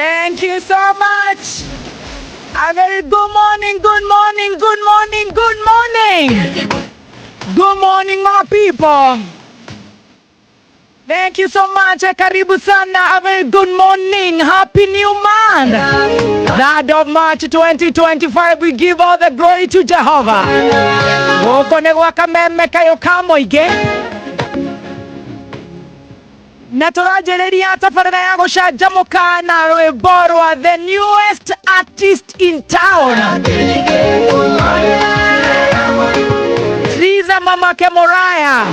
Thank you so much. A very good morning, good morning, good morning, good morning. Good morning, my people. Thank you so much. Karibu sana. A very good morning. Happy new month. That of March 2025, we give all the glory to Jehovah. Wokone wakameme kayo kamoige. Na turajereria tafarana ya CANJAMUKA na rwimbo the newest artist in town. Liza mama ke Moraya.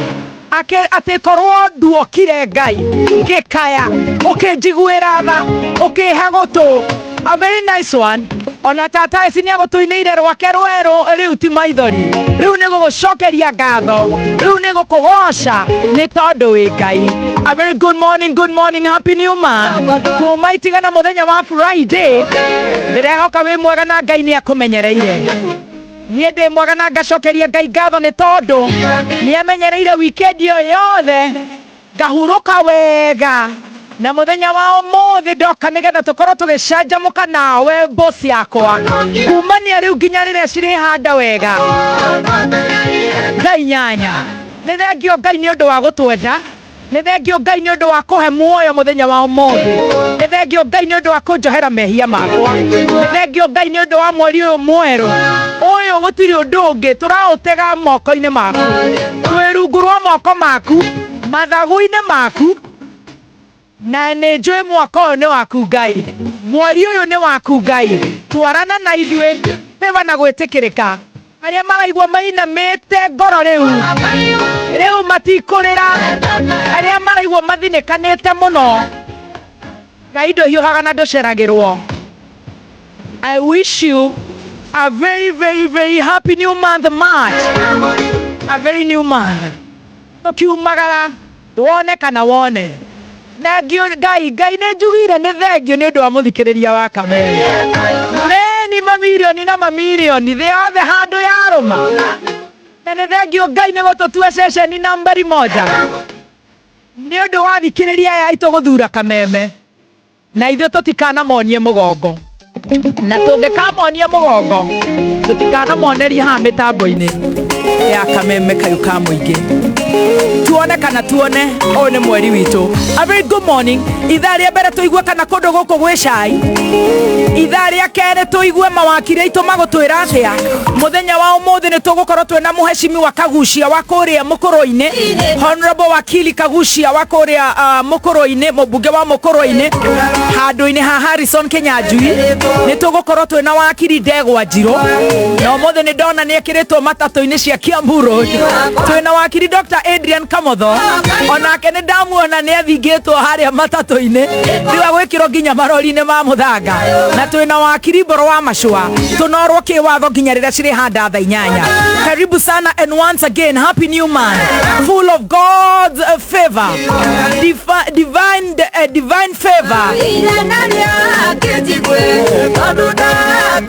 Atekorwo duokire Ngai ngikaya ukijiguira tha ukihagutu. A very nice one. Ona tata eci ni agutuinire rwake rweru riu ti maithori riu ni gugucokeria ngatho riu ni gukugoca ni tondu wi Ngai. A very good morning, happy new month. Kuma itigana muthenya wa Friday ndirehoka wi mwega na Ngai ni akumenyereire. Niĩ ndĩ mwega na ngacokeria Ngai ngatho nĩ tondũ nĩamenyereire weekend yothe ngahurũka wega na mũthenya wa ũmũthĩ ndoka nĩgetha tũkorwo tũgĩcanjamũka nawe boss yakwa kumania rĩu nginya rĩrĩa cirĩhanda wega. Ngai nyanya, nĩ thengio Ngai nĩ ũndũ wa gũtwenda, nĩ thengio Ngai nĩ ũndũ wa kũhe muoyo mũthenya wa ũmũthĩ, nĩ thengio Ngai nĩ ũndũ wa kũnjohera mehia makwa, nĩ thengio Ngai nĩ ũndũ wa mweri ũyũ mwerũ ũyũ gũtirĩ ũndũ ũngĩ tũraũtega moko-inĩ maku, twĩ rungu rwa moko maku, mathagu-inĩ maku, na nĩ njũĩ mwaka ũyũ nĩ waku Ngai, mweri ũyũ nĩ waku Ngai. Twarana na ithuĩ beba na gwĩtĩkĩrĩka. Arĩa maraigua mainamĩte ngoro rĩu matikũrĩra, arĩa maraigua mathinĩkanĩte mũno, Ngai ndũhiũhaga na ndũceragĩrwo. I wish you a very happy new month, March. A very new month. Tukiumagara tuone kana wone. Thengio Ngai nĩ njugire nĩ thengio nĩ ũndũ wa mũthikĩrĩria wa Kamere. Ni mamilioni na mamilioni thĩ yothe handũ yarũma. Na nĩ thengio Ngai nĩ gũtũtua ceceni nambari moja nĩ ũndũ wa thikĩrĩria aya aitũ gũthura Kameme na ithuĩ tũtikanamonie mũgongo, na tũngĩkamonia mũgongo tũtikanamoneria haha mĩtambo-inĩ ya Kameme kayũ ka mũingĩ. Tuone kana tuone ũyũ nĩ mweri witũ. A very good morning. Ithaa rĩa mbere tũigue kana kũndũ gũkũ gwĩ cai. Ithaa rĩa kerĩ tũigue mawakiri aitũ magũtwĩra atĩa. Mũthenya wa ũmũthĩ nĩ tũgũkorwo twĩna mũheshimiwa Kagucia wa kũrĩa Mũkũrũ-inĩ, Honorable Wakili Kagucia wa kũrĩa Mũkũrũ-inĩ, mũmbunge wa Mũkũrũ-inĩ, handũ-inĩ ha Harrison Kinyanjui. Nĩ tũgũkorwo twĩna wakiri Ndegwa Njirũ, na ũmũthĩ nĩ ndona nĩ ekĩrĩtwo matatũ-inĩ cia Kiambu Road. Twĩna wakiri Dr. Adrian Kamotho, onake nĩ ndamuona nĩ athingĩtwo harĩa matatũ-inĩ rĩu agwĩkĩrwo nginya marori-inĩ ma mũthanga, na twĩna wakiri Mboro wa Macũa tũnorwo kĩwatho nginya rĩrĩa cirĩhanda thaa 8. Karibu sana, and once again happy new month full of God's favor, divine favor,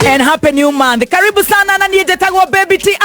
and happy new month. Karibu sana, na niĩ njĩtagwo Baby T.